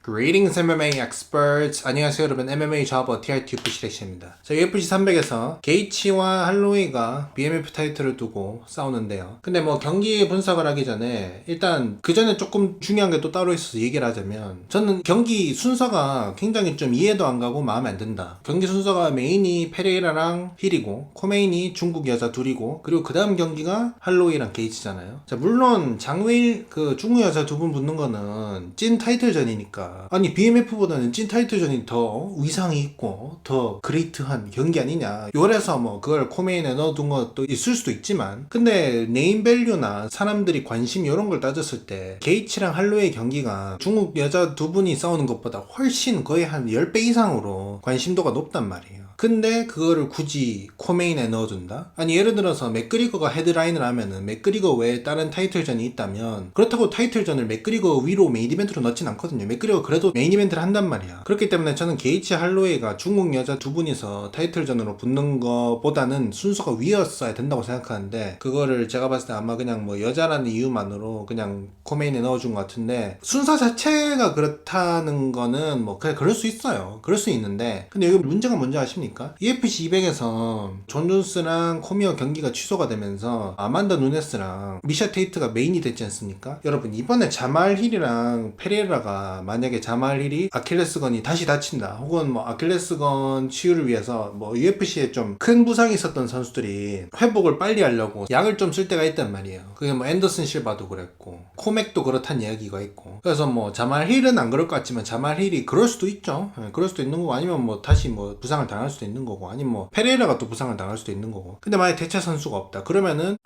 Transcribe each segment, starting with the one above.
Greetings MMA experts. 안녕하세요 여러분. MMA 좌버 TRT UFC 자, UFC 300에서 게이치와 할로웨이가 BMF 타이틀을 두고 싸우는데요. 근데 뭐 경기 분석을 하기 전에 일단 그 전에 조금 중요한 게 또 따로 있어서 얘기를 하자면, 저는 경기 순서가 굉장히 좀 이해도 안 가고 마음에 안 든다. 경기 순서가 메인이 페레이라랑 힐이고 코메인이 중국 여자 둘이고, 그리고 그 다음 경기가 할로웨이랑 게이치잖아요. 자, 물론 장웨일 그 중국 여자 두 분 붙는 거는 찐 타이틀전이니까, 아니 BMF보다는 찐 타이틀전이 더 위상이 있고 더 그레이트한 경기 아니냐, 요래서 뭐 그걸 코메인에 넣어둔 것도 있을 수도 있지만, 근데 네임밸류나 사람들이 관심 이런 걸 따졌을 때 게이치랑 할로웨이 경기가 중국 여자 두 분이 싸우는 것보다 훨씬 거의 한 10배 이상으로 관심도가 높단 말이에요. 근데 그거를 굳이 코메인에 넣어준다? 아니 예를 들어서 맥그리거가 헤드라인을 하면은 맥그리거 외에 다른 타이틀전이 있다면, 그렇다고 타이틀전을 맥그리거 위로 메인 이벤트로 넣진 않거든요. 맥그리거 그래도 메인 이벤트를 한단 말이야. 그렇기 때문에 저는 게이치 할로웨이가 중국 여자 두 분이서 타이틀전으로 붙는 거보다는 순서가 위였어야 된다고 생각하는데, 그거를 제가 봤을 때 아마 그냥 뭐 여자라는 이유만으로 그냥 코메인에 넣어준 것 같은데, 순서 자체가 그렇다는 거는 뭐 그래, 그럴 수 있어요. 그럴 수 있는데, 근데 여기 문제가 뭔지 아십니까? UFC 200에서 존 존스랑 코미어 경기가 취소가 되면서 아만다 누네스랑 미샤 테이트가 메인이 됐지 않습니까? 여러분, 이번에 자말 힐이랑 페레이라가 만약에 자말 힐이 아킬레스건이 다시 다친다, 혹은 뭐 아킬레스건 치유를 위해서 뭐 UFC에 좀 큰 부상이 있었던 선수들이 회복을 빨리 하려고 약을 좀 쓸 때가 있단 말이에요. 그게 뭐 앤더슨 실바도 그랬고 코맥도 그렇다는 이야기가 있고, 그래서 뭐 자말 힐은 안 그럴 것 같지만 자말 힐이 그럴 수도 있죠. 그럴 수도 있는 거고, 아니면 뭐 다시 뭐 부상을 당할 수도 있는 거고, 아니면 뭐 페레이라가 또 부상을 당할 수도 있는 거고. 근데 만약 대체 선수가 없다 그러면은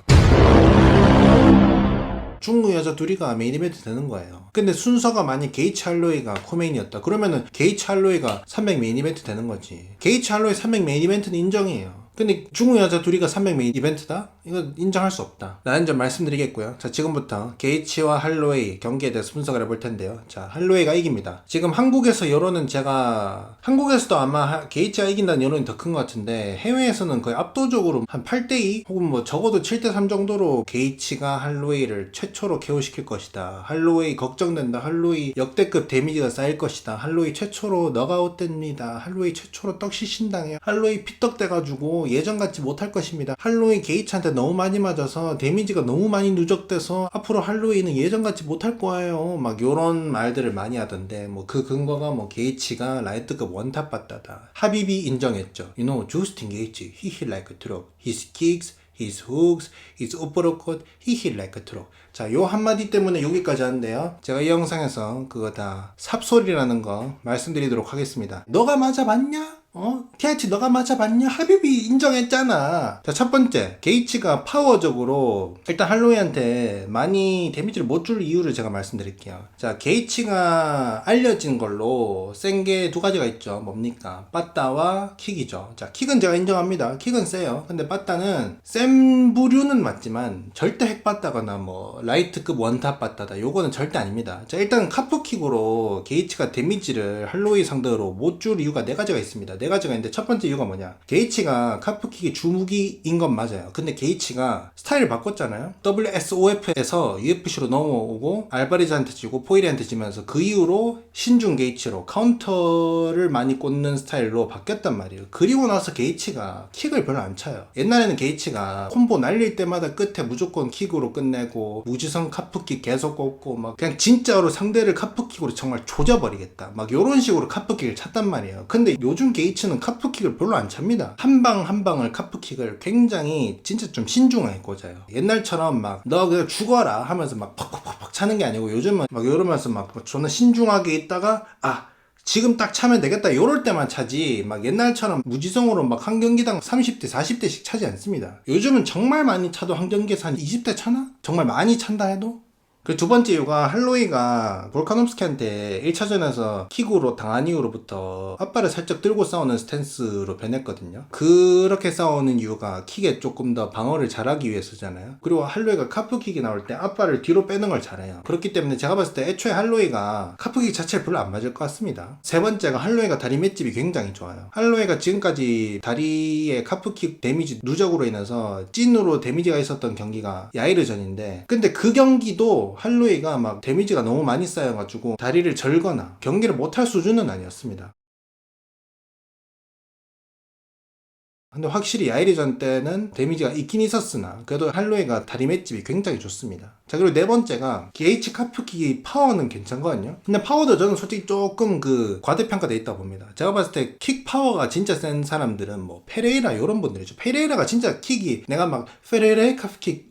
중국 여자 둘이가 메인 이벤트 되는 거예요. 근데 순서가 만약 게이치 할로웨이가 코메인이었다 그러면은 게이치 할로웨이가 300 메인 이벤트 되는 거지. 게이치 할로웨이 300 메인 이벤트는 인정이에요. 근데 중국 여자 둘이가 300 메인 이벤트다? 이거 인정할 수 없다 라는 점 말씀드리겠고요. 자, 지금부터 게이치와 할로웨이 경기에 대해서 분석을 해볼 텐데요. 자, 할로웨이가 이깁니다. 지금 한국에서 여론은, 제가 한국에서도 아마 게이치가 이긴다는 여론이 더 큰 것 같은데, 해외에서는 거의 압도적으로 한 8대2 혹은 뭐 적어도 7대3 정도로 게이치가 할로웨이를 최초로 KO시킬 것이다, 할로웨이 걱정된다, 할로웨이 역대급 데미지가 쌓일 것이다, 할로웨이 최초로 너가웃 됩니다, 할로웨이 최초로 떡시신당해요, 할로웨이 피떡돼가지고 예전같이 못할 것입니다, 할로웨이 게이치한테 너무 많이 맞아서 데미지가 너무 많이 누적돼서 앞으로 할로웨이는 예전같이 못할 거예요, 막 요런 말들을 많이 하던데, 뭐 그 근거가 뭐 게이치가 라이트급 원탑 받다다. 하비비 인정했죠. You know, Justin Gaethje, he hit like a truck. His kicks, his hooks, his uppercut, he hit like a truck. 자, 요 한마디 때문에 여기까지 하는데요. 제가 이 영상에서 그거 다 삽소리라는 거 말씀드리도록 하겠습니다. 너가 맞아봤냐? TRT 너가 맞아봤냐? 하비비 인정했잖아. 자, 첫 번째, 게이치가 파워적으로 일단 할로웨이한테 많이 데미지를 못 줄 이유를 제가 말씀드릴게요. 자, 게이치가 알려진 걸로 센 게 두 가지가 있죠. 뭡니까? 빠따와 킥이죠. 자, 킥은 제가 인정합니다. 킥은 세요. 근데 빠따는 센 부류는 맞지만 절대 핵 빠따거나 뭐 라이트급 원탑 빠따다, 요거는 절대 아닙니다. 자, 일단 카프킥으로 게이치가 데미지를 할로웨이 상대로 못 줄 이유가 네 가지가 있습니다. 네 가지가 있는데, 첫 번째 이유가 뭐냐, 게이치가 카프킥이 주무기인 건 맞아요. 근데 게이치가 스타일을 바꿨잖아요. WSOF에서 UFC로 넘어오고 알바리즈한테 지고 포이리한테 지면서 그 이후로 신중 게이치로 카운터를 많이 꽂는 스타일로 바뀌었단 말이에요. 그리고 나서 게이치가 킥을 별로 안 차요. 옛날에는 게이치가 콤보 날릴 때마다 끝에 무조건 킥으로 끝내고 무지성 카프킥 계속 꽂고, 막 그냥 진짜로 상대를 카프킥으로 정말 조져버리겠다, 막 요런 식으로 카프킥을 찼단 말이에요. 근데 요즘 게이치는 카프킥을 별로 안 찹니다. 한 방 한 방을 카프킥을 굉장히 진짜 좀 신중하게 꽂아요. 옛날처럼 막 너 그냥 죽어라 하면서 막 팍팍팍팍 차는 게 아니고, 요즘은 막 이러면서 막 존나 신중하게 있다가 지금 딱 차면 되겠다 요럴 때만 차지, 막 옛날처럼 무지성으로 막 한 경기당 30대 40대씩 차지 않습니다. 요즘은 정말 많이 차도 한 경기에서 한 20대 차나? 정말 많이 찬다 해도? 그 두 번째 이유가, 할로웨이가 볼카nov스키한테 1차전에서 킥으로 당한 이후로부터 앞발을 살짝 들고 싸우는 스탠스로 변했거든요. 그렇게 싸우는 이유가 킥에 조금 더 방어를 잘하기 위해서잖아요. 그리고 할로웨이가 카프킥이 나올 때 앞발을 뒤로 빼는 걸 잘해요. 그렇기 때문에 제가 봤을 때 애초에 할로웨이가 카프킥 자체를 별로 안 맞을 것 같습니다. 세 번째가, 할로웨이가 다리 맷집이 굉장히 좋아요. 할로웨이가 지금까지 다리에 카프킥 데미지 누적으로 인해서 찐으로 데미지가 있었던 경기가 야이르전인데, 근데 그 경기도 해도 할로웨이가 막 데미지가 너무 많이 쌓여가지고 다리를 절거나 경기를 못할 수준은 아니었습니다. 근데 확실히 야이리전 때는 데미지가 있긴 있었으나 그래도 할로웨이가 다리 맷집이 굉장히 좋습니다. 자, 그리고 네 번째가 게이치 카프킥 파워는 괜찮거든요. 근데 파워도 저는 솔직히 조금 과대평가돼 있다 봅니다. 제가 봤을 때 킥 파워가 진짜 센 사람들은 뭐 페레이라 이런 분들이죠. 페레이라가 진짜 킥이 내가 막 페레이라의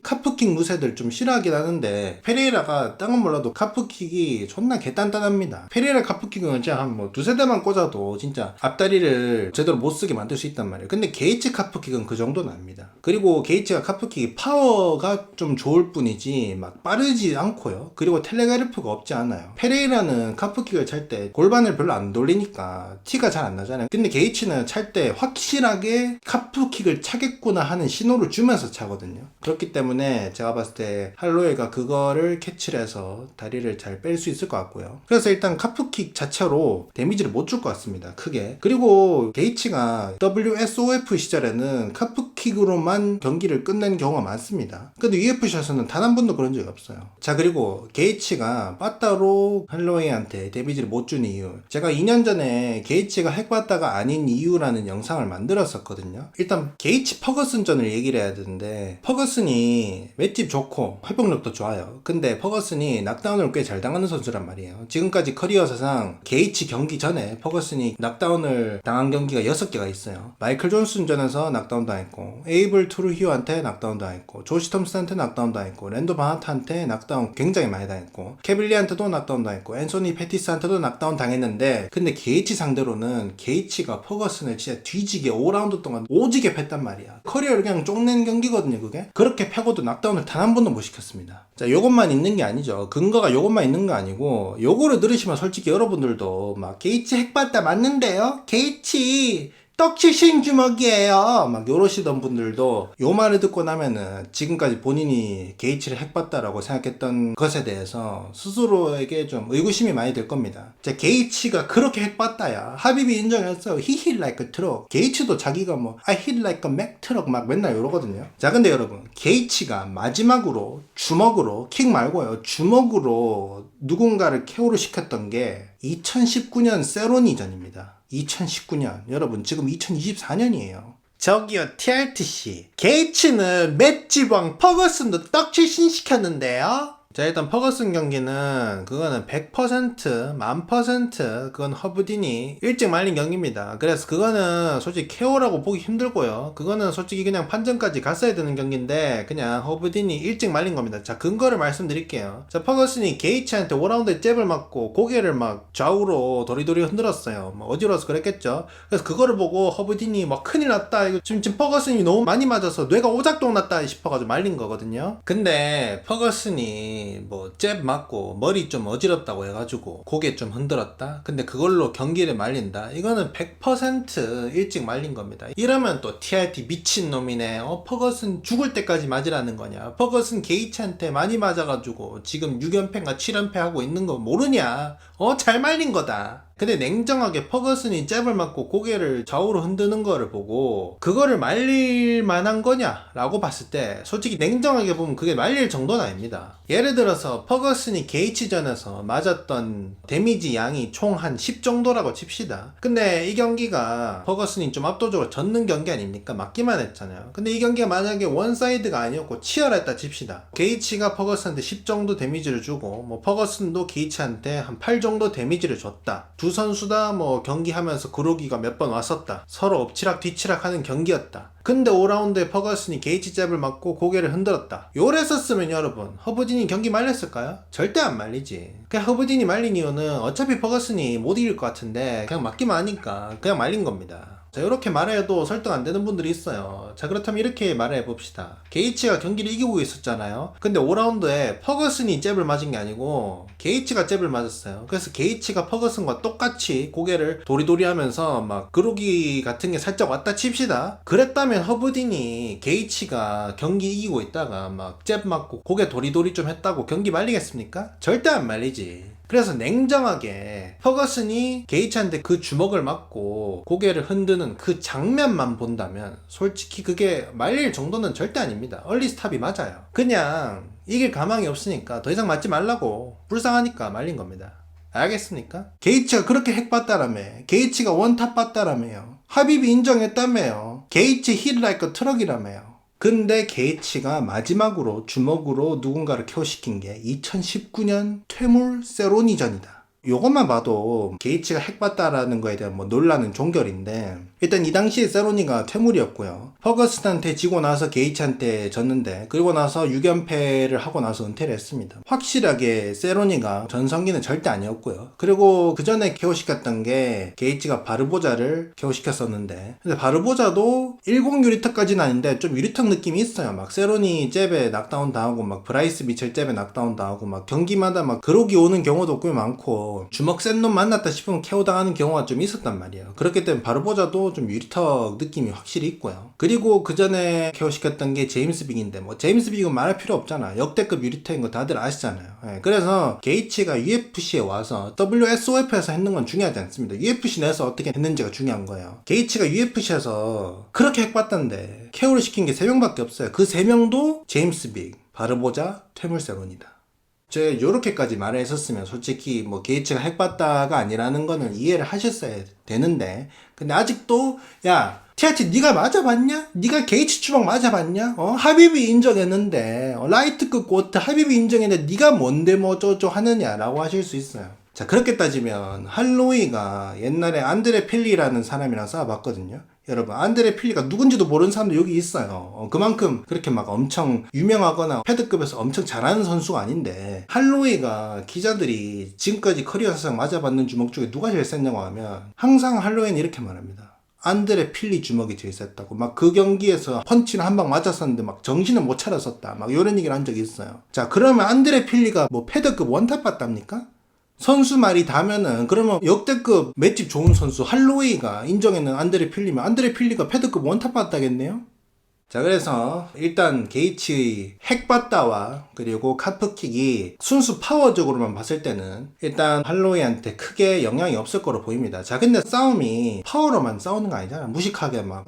카프킥 무새들 좀 싫어하긴 하는데 페레이라가 딴 건 몰라도 카프킥이 존나 개단단합니다. 페레이라 카프킥은 진짜 한 뭐 두세 대만 꽂아도 진짜 앞다리를 제대로 못 쓰게 만들 수 있단 말이에요. 근데 게이치 카프킥은 그 정도는 아닙니다. 그리고 게이치가 카프킥이 파워가 좀 좋을 뿐이지 막 빠르지 않고요. 그리고 텔레그래프가 없지 않아요. 페레이라는 카프킥을 찰 때 골반을 별로 안 돌리니까 티가 잘 안 나잖아요. 근데 게이치는 찰 때 확실하게 카프킥을 차겠구나 하는 신호를 주면서 차거든요. 그렇기 때문에 제가 봤을 때 할로웨이가 그거를 캐치를 해서 다리를 잘 뺄 수 있을 것 같고요. 그래서 일단 카프킥 자체로 데미지를 못 줄 것 같습니다. 크게. 그리고 게이치가 WSOF 시절에는 카프킥으로만 경기를 끝낸 경우가 많습니다. 근데 UFC에서는 단 한 번도 그런 적이 없어요. 자, 그리고 게이치가 빠따로 할로웨이한테 데미지를 못 준 이유, 제가 2년 전에 게이치가 핵빠따가 아닌 이유라는 영상을 만들었었거든요. 일단 게이치 퍼거슨전을 얘기를 해야 되는데, 퍼거슨이 맷집 좋고 회복력도 좋아요. 근데 퍼거슨이 낙다운을 꽤 잘 당하는 선수란 말이에요. 지금까지 커리어 사상 게이치 경기 전에 퍼거슨이 낙다운을 당한 경기가 6개가 있어요. 마이클 존슨전에서 낙다운 당했고, 에이블 투르히오한테 낙다운 당했고, 조시 톰슨한테 낙다운 당했고, 랜도 바하트한테 낙다운 굉장히 많이 당했고, 캐빌리한테도 낙다운 당했고, 앤소니 패티스한테도 낙다운 당했는데, 근데 게이치 상대로는 게이치가 퍼거슨을 진짜 뒤지게 5라운드 동안 오지게 팼단 말이야. 커리어를 그냥 쪽낸 경기거든요, 그게. 그렇게 패고도 낙다운을 단 한 번도 못 시켰습니다. 자, 요것만 있는 게 아니죠. 근거가 요것만 있는 거 아니고, 요거를 들으시면 솔직히 여러분들도 막 게이치 핵받다 맞는데요? 게이치 떡치신 주먹이에요 막 요러시던 분들도 요 말을 듣고 나면은 지금까지 본인이 게이치를 핵봤다라고 생각했던 것에 대해서 스스로에게 좀 의구심이 많이 들 겁니다. 자, 게이치가 그렇게 핵봤다야 하비비 인정했어. He hit like a truck. 게이치도 자기가 뭐 I hit like a Mack truck 막 맨날 이러거든요. 자, 근데 여러분, 게이치가 마지막으로 주먹으로, 킥 말고요, 주먹으로 누군가를 KO를 시켰던 게 2019년 세로니전입니다. 2019년. 여러분, 지금 2024년이에요. 저기요, TRTC. 게이츠는 맷지왕 퍼거슨도 떡칠신 시켰는데요? 자, 일단 퍼거슨 경기는 그거는 100% 1000% 그건 허브딘이 일찍 말린 경기입니다. 그래서 그거는 솔직히 KO라고 보기 힘들고요. 그거는 솔직히 그냥 판정까지 갔어야 되는 경기인데 그냥 허브딘이 일찍 말린 겁니다. 자, 근거를 말씀드릴게요. 자, 퍼거슨이 게이츠한테 5라운드에 잽을 맞고 고개를 막 좌우로 도리도리 흔들었어요. 뭐 어지러워서 그랬겠죠. 그래서 그거를 보고 허브딘이 막 큰일 났다, 이거 지금 퍼거슨이 너무 많이 맞아서 뇌가 오작동 났다 싶어가지고 말린 거거든요. 근데 퍼거슨이 뭐 잽 맞고 머리 좀 어지럽다고 해가지고 고개 좀 흔들었다, 근데 그걸로 경기를 말린다, 이거는 100% 일찍 말린 겁니다. 이러면 또 TRT 미친놈이네, 퍼거슨 죽을 때까지 맞으라는 거냐, 퍼거슨 게이츠한테 많이 맞아가지고 지금 6연패인가 7연패 하고 있는 거 모르냐, 잘 말린 거다. 근데 냉정하게 퍼거슨이 잽을 맞고 고개를 좌우로 흔드는 거를 보고 그거를 말릴 만한 거냐 라고 봤을 때 솔직히 냉정하게 보면 그게 말릴 정도는 아닙니다. 예를 들어서 퍼거슨이 게이치전에서 맞았던 데미지 양이 총 한 10 정도라고 칩시다. 근데 이 경기가 퍼거슨이 좀 압도적으로 졌는 경기 아닙니까? 맞기만 했잖아요. 근데 이 경기가 만약에 원사이드가 아니었고 치열했다 칩시다. 게이치가 퍼거슨한테 10 정도 데미지를 주고 뭐 퍼거슨도 게이치한테 한 8 정도 데미지를 줬다. 두 선수 다 뭐 경기하면서 그러기가 몇 번 왔었다. 서로 엎치락 뒤치락 하는 경기였다. 근데 5라운드에 퍼거슨이 게이치 잽을 맞고 고개를 흔들었다. 요랬었으면 여러분, 허브딘이 경기 말렸을까요? 절대 안 말리지. 그냥 허브딘이 말린 이유는 어차피 퍼거슨이 못 이길 것 같은데 그냥 맞기만 하니까 그냥 말린 겁니다. 자, 이렇게 말해도 설득 안 되는 분들이 있어요. 자, 그렇다면 이렇게 말해 봅시다. 게이치가 경기를 이기고 있었잖아요. 근데 5라운드에 퍼거슨이 잽을 맞은 게 아니고 게이치가 잽을 맞았어요. 그래서 게이치가 퍼거슨과 똑같이 고개를 도리도리 하면서 막 그러기 같은 게 살짝 왔다 칩시다. 그랬다면 허브딘이 게이치가 경기 이기고 있다가 막 잽 맞고 고개 도리도리 좀 했다고 경기 말리겠습니까? 절대 안 말리지. 그래서 냉정하게 퍼거슨이 게이츠한테 그 주먹을 맞고 고개를 흔드는 그 장면만 본다면 솔직히 그게 말릴 정도는 절대 아닙니다. 얼리 스탑이 맞아요. 그냥 이길 가망이 없으니까 더 이상 맞지 말라고 불쌍하니까 말린 겁니다. 알겠습니까? 게이츠가 그렇게 핵봤다라며, 게이츠가 원탑 봤다라며요. 하빕이 인정했다며요. 게이츠 힐라이크 트럭이라며요. 근데 게이츠가 마지막으로 주먹으로 누군가를 KO시킨 게 2019년 퇴물 세로니전이다. 요것만 봐도 게이츠가 핵봤다라는 거에 대한 뭐 논란은 종결인데, 일단 이 당시에 세로니가 퇴물이었고요. 퍼거슨한테 지고 나서 게이츠한테 졌는데, 그리고 나서 6연패를 하고 나서 은퇴를 했습니다. 확실하게 세로니가 전성기는 절대 아니었고요. 그리고 그 전에 KO시켰던 게 게이츠가 바르보자를 KO시켰었는데, 근데 바르보자도 10 유리턱까지는 아닌데 좀 유리턱 느낌이 있어요. 막 세로니 잽에 낙다운 당하고, 막 브라이스 미첼 잽에 낙다운 당하고, 막 경기마다 막 그러기 오는 경우도 꽤 많고, 주먹 센 놈 만났다 싶으면 KO 당하는 경우가 좀 있었단 말이에요. 그렇기 때문에 바르보자도 좀 유리턱 느낌이 확실히 있고요. 그리고 그 전에 KO 시켰던 게 제임스 빅인데, 뭐 제임스 빅은 말할 필요 없잖아. 역대급 유리턱인 거 다들 아시잖아요. 그래서 게이츠가 UFC에 와서 WSOF에서 했는 건 중요하지 않습니다. UFC 내에서 어떻게 했는지가 중요한 거예요. 게이츠가 UFC에서 그렇게 핵봤던데 KO를 시킨 게 3명밖에 없어요. 그 3명도 제임스 빅, 바르보자, 퇴물세론이다. 제가 요렇게까지 말을 했었으면 솔직히 뭐 게이츠가 핵봤다가 아니라는 거는 이해를 하셨어야 되는데, 근데 아직도 야 TRT 네가 맞아봤냐? 네가 게이츠 주먹 맞아봤냐? 하비비 인정했는데 라이트급 고트 하비비 인정했는데 네가 뭔데 뭐 저저 하느냐라고 하실 수 있어요. 자, 그렇게 따지면 할로위가 옛날에 안드레 필리라는 사람이랑 싸워봤거든요. 여러분, 안드레 필리가 누군지도 모르는 사람도 여기 있어요. 그만큼 그렇게 막 엄청 유명하거나 패드급에서 엄청 잘하는 선수가 아닌데, 할로위가 기자들이 지금까지 커리어사상 맞아봤는 주먹 중에 누가 제일 셌냐고 하면 항상 할로위는 이렇게 말합니다. 안드레 필리 주먹이 제일 셌다고. 막 그 경기에서 펀치를 한 방 맞았었는데 막 정신을 못 차렸었다. 막 이런 얘기를 한 적이 있어요. 자, 그러면 안드레 필리가 뭐 패드급 원탑 봤답니까? 선수 말이 다면은 그러면 역대급 맷집 좋은 선수 할로웨이가 인정했는 안드레 필리면 안드레 필리가 패드급 원탑 봤다겠네요? 자, 그래서 일단 게이츠의 핵바다와 그리고 카프킥이 순수 파워적으로만 봤을 때는 일단 할로웨이한테 크게 영향이 없을 거로 보입니다. 자, 근데 싸움이 파워로만 싸우는 거 아니잖아. 무식하게 막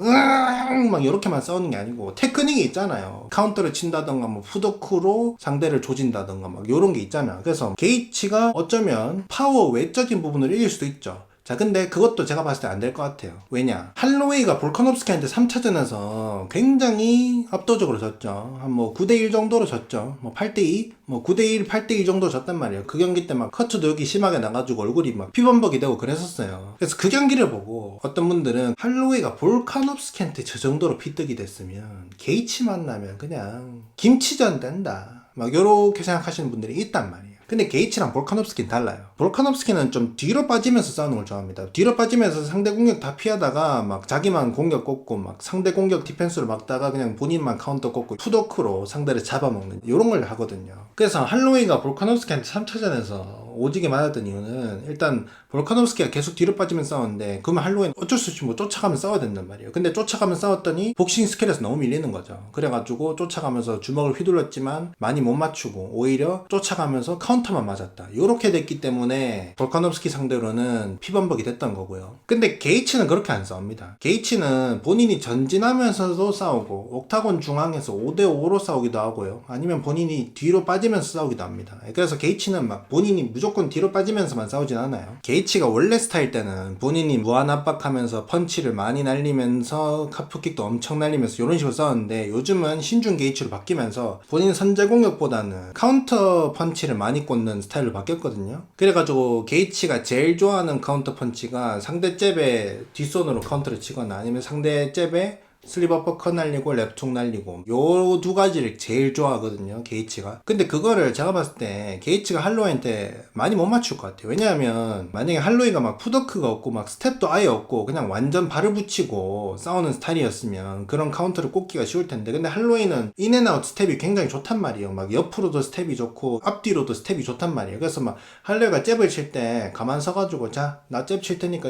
이렇게만 싸우는 게 아니고 테크닉이 있잖아요. 카운터를 친다던가 뭐 푸더크로 상대를 조진다던가 막 요런 게 있잖아. 그래서 게이츠가 어쩌면 파워 외적인 부분을 이길 수도 있죠. 자, 근데 그것도 제가 봤을 때 안 될 것 같아요. 왜냐? 할로웨이가 볼카nov스키한테 3차전에서 굉장히 압도적으로 졌죠. 한 뭐 9대1 정도로 졌죠. 뭐 8대2? 뭐 9대1, 8대2 정도 졌단 말이에요. 그 경기 때 막 커트도 여기 심하게 나가지고 얼굴이 막 피범벅이 되고 그랬었어요. 그래서 그 경기를 보고 어떤 분들은 할로웨이가 볼카nov스키한테 저 정도로 피떡이 됐으면 게이츠 만나면 그냥 김치전 된다. 막 요렇게 생각하시는 분들이 있단 말이에요. 근데 게이츠랑 볼카nov스키는 달라요. 볼카nov스키는 좀 뒤로 빠지면서 싸우는 걸 좋아합니다. 뒤로 빠지면서 상대 공격 다 피하다가 막 자기만 공격 꽂고 막 상대 공격 디펜스로 막다가 그냥 본인만 카운터 꽂고 푸더크로 상대를 잡아먹는 이런 걸 하거든요. 그래서 할로웨이가 볼카nov스키한테 3차전에서 오지게 맞았던 이유는 일단 볼카nov스키가 계속 뒤로 빠지면서 싸웠는데 그러면 할로웨이는 어쩔 수 없이 뭐 쫓아가면 싸워야 된단 말이에요. 근데 쫓아가면 싸웠더니 복싱 스킬에서 너무 밀리는 거죠. 그래가지고 쫓아가면서 주먹을 휘둘렀지만 많이 못 맞추고 오히려 쫓아가면서 카운터만 맞았다. 요렇게 됐기 때문에 볼카nov스키 상대로는 피범벅이 됐던 거고요. 근데 게이츠는 그렇게 안 싸웁니다. 게이츠는 본인이 전진하면서도 싸우고 옥타곤 중앙에서 5대5로 싸우기도 하고요. 아니면 본인이 뒤로 빠지면서 싸우기도 합니다. 그래서 게이츠는 막 본인이 무조건 뒤로 빠지면서만 싸우진 않아요. 게이츠가 원래 스타일 때는 본인이 무한 압박하면서 펀치를 많이 날리면서 카프킥도 엄청 날리면서 이런 식으로 싸웠는데, 요즘은 신중 게이츠로 바뀌면서 본인 선제 공격보다는 카운터 펀치를 많이 꽂는 스타일로 바뀌었거든요. 그래가지고 게이츠가 제일 좋아하는 카운터 펀치가 상대 잽에 뒷손으로 카운터를 치거나 아니면 상대 잽에 슬립 어퍼컷 날리고 랩툭 날리고 요 두 가지를 제일 좋아하거든요, 게이츠가. 근데 그거를 제가 봤을 때 게이츠가 할로웨이한테 많이 못 맞출 것 같아요. 왜냐하면 만약에 할로웨이가 막 푸더크가 없고 막 스텝도 아예 없고 그냥 완전 발을 붙이고 싸우는 스타일이었으면 그런 카운터를 꽂기가 쉬울 텐데, 근데 할로웨이는 인앤아웃 스텝이 굉장히 좋단 말이에요. 막 옆으로도 스텝이 좋고 앞뒤로도 스텝이 좋단 말이에요. 그래서 막 할로웨이가 잽을 칠 때 가만 서가지고 자, 나 잽 칠 테니까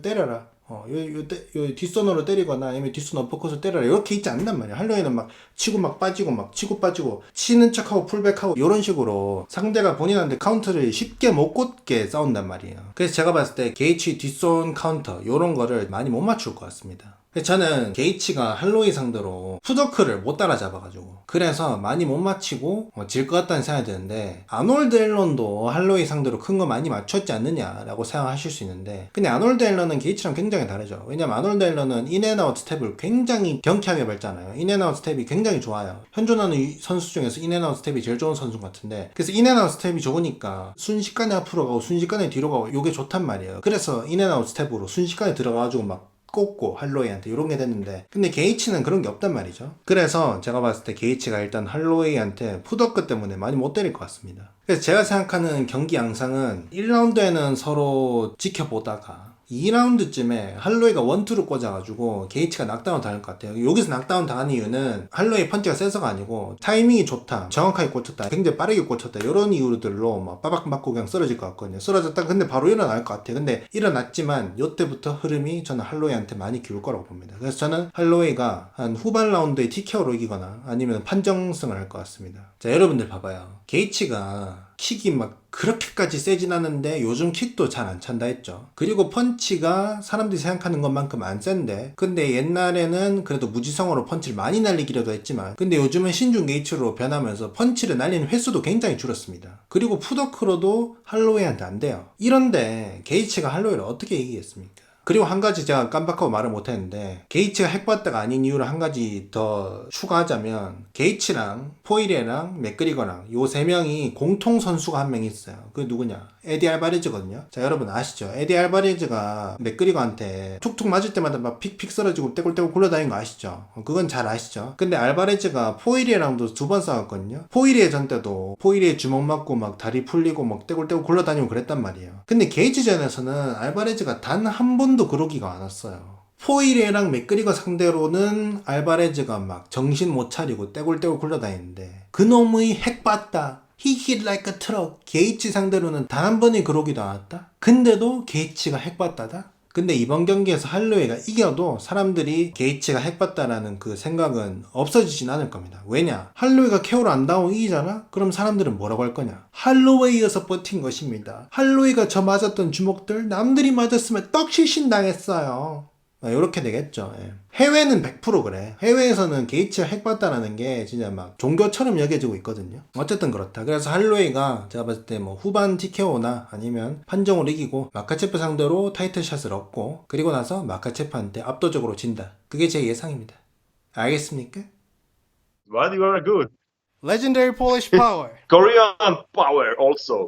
때려라. 요 뒷손으로 때리거나 아니면 뒷손 어퍼컷을 때려라 이렇게 있지 않단 말이야. 할로윈은 막 치고 막 빠지고 막 치고 빠지고 치는 척하고 풀백하고 이런 식으로 상대가 본인한테 카운터를 쉽게 못 꽂게 싸운단 말이에요. 그래서 제가 봤을 때 게이치 뒷손 카운터 이런 거를 많이 못 맞출 것 같습니다. 저는 게이치가 할로윈 상대로 푸더크를 못 따라잡아가지고 그래서 많이 못 맞히고 질 것 같다는 생각이 드는데 아놀드 앨런도 할로윈 상대로 큰 거 많이 맞췄지 않느냐라고 생각하실 수 있는데 근데 아놀드 앨런은 게이치랑 굉장히 다르죠. 왜냐면 아놀드 앨런은 인앤아웃 스텝을 굉장히 경쾌하게 밟잖아요. 인앤아웃 스텝이 굉장히 좋아요. 현존하는 선수 중에서 인앤아웃 스텝이 제일 좋은 선수 같은데 그래서 인앤아웃 스텝이 좋으니까 순식간에 앞으로 가고 순식간에 뒤로 가고 요게 좋단 말이에요. 그래서 인앤아웃 스텝으로 순식간에 들어가가지고 막 꽂고 할로웨이한테 이런 게 됐는데 근데 게이치는 그런 게 없단 말이죠. 그래서 제가 봤을 때 게이치가 일단 할로웨이한테 푸더크 때문에 많이 못 때릴 것 같습니다. 그래서 제가 생각하는 경기 양상은 1라운드에는 서로 지켜보다가 2라운드쯤에 할로이가 원투를 꽂아가지고 게이치가 낙다운 당할 것 같아요. 여기서 낙다운 당한 이유는 할로이 펀치가 세서가 아니고 타이밍이 좋다, 정확하게 꽂혔다, 굉장히 빠르게 꽂혔다 이런 이유들로 막 빠박 맞고 그냥 쓰러질 것 같거든요. 쓰러졌다 근데 바로 일어날 것 같아요. 근데 일어났지만 이때부터 흐름이 저는 할로이한테 많이 기울 거라고 봅니다. 그래서 저는 할로이가 한 후반 라운드에 TKO로 이기거나 아니면 판정승을 할 것 같습니다. 자, 여러분들 봐봐요. 게이치가 킥이 막 그렇게까지 세진 않은데 요즘 킥도 잘 안 찬다 했죠. 그리고 펀치가 사람들이 생각하는 것만큼 안 센데 근데 옛날에는 그래도 무지성으로 펀치를 많이 날리기라도 했지만 근데 요즘은 신중 게이츠로 변하면서 펀치를 날리는 횟수도 굉장히 줄었습니다. 그리고 푸더크로도 할로웨이한테 안 돼요. 이런데 게이츠가 할로웨이를 어떻게 이기겠습니까? 그리고 한 가지 제가 깜빡하고 말을 못했는데 게이츠가 핵받다가 아닌 이유를 한 가지 더 추가하자면 게이츠랑 포이레랑 맥그리거랑 요 세 명이 공통 선수가 한 명 있어요. 그게 누구냐? 에디 알바레즈거든요. 자, 여러분 아시죠? 에디 알바레즈가 맥그리거한테 툭툭 맞을 때마다 막 픽픽 쓰러지고 떼굴떼굴 굴러다니는 거 아시죠? 그건 잘 아시죠? 근데 알바레즈가 포이레랑도 두 번 싸웠거든요. 포이레 전 때도 포이레 주먹 맞고 막 다리 풀리고 막 떼굴떼굴 굴러다니고 그랬단 말이에요. 근데 게이츠전에서는 알바레즈가 단 한 번도 그러기가 않았어요. 포이레랑 맥그리거 상대로는 알바레즈가 막 정신 못 차리고 떼굴떼굴 굴러다니는데 그놈의 핵봤다. He hit like a truck. 게이츠 상대로는 단 한 번이 그러기도 않았다? 근데도 게이츠가 핵봤다다? 근데 이번 경기에서 할로웨이가 이겨도 사람들이 게이츠가 핵봤다라는 그 생각은 없어지진 않을 겁니다. 왜냐? 할로웨이가 KO를 안 당하고 이기잖아? 그럼 사람들은 뭐라고 할 거냐? 할로웨이여서 버틴 것입니다. 할로웨이가 저 맞았던 주먹들 남들이 맞았으면 떡실신 당했어요. 이렇게 되겠죠. 예. 해외는 100% 그래. 해외에서는 게이츠가 핵봤다라는 게 진짜 막 종교처럼 여겨지고 있거든요. 어쨌든 그렇다. 그래서 할로웨이가 제가 봤을 때 뭐 후반 TKO나 아니면 판정으로 이기고 마카체프 상대로 타이틀샷을 얻고 그리고 나서 마카체프한테 압도적으로 진다. 그게 제 예상입니다. 알겠습니까? But you are good. Legendary Polish Power. Korean power also.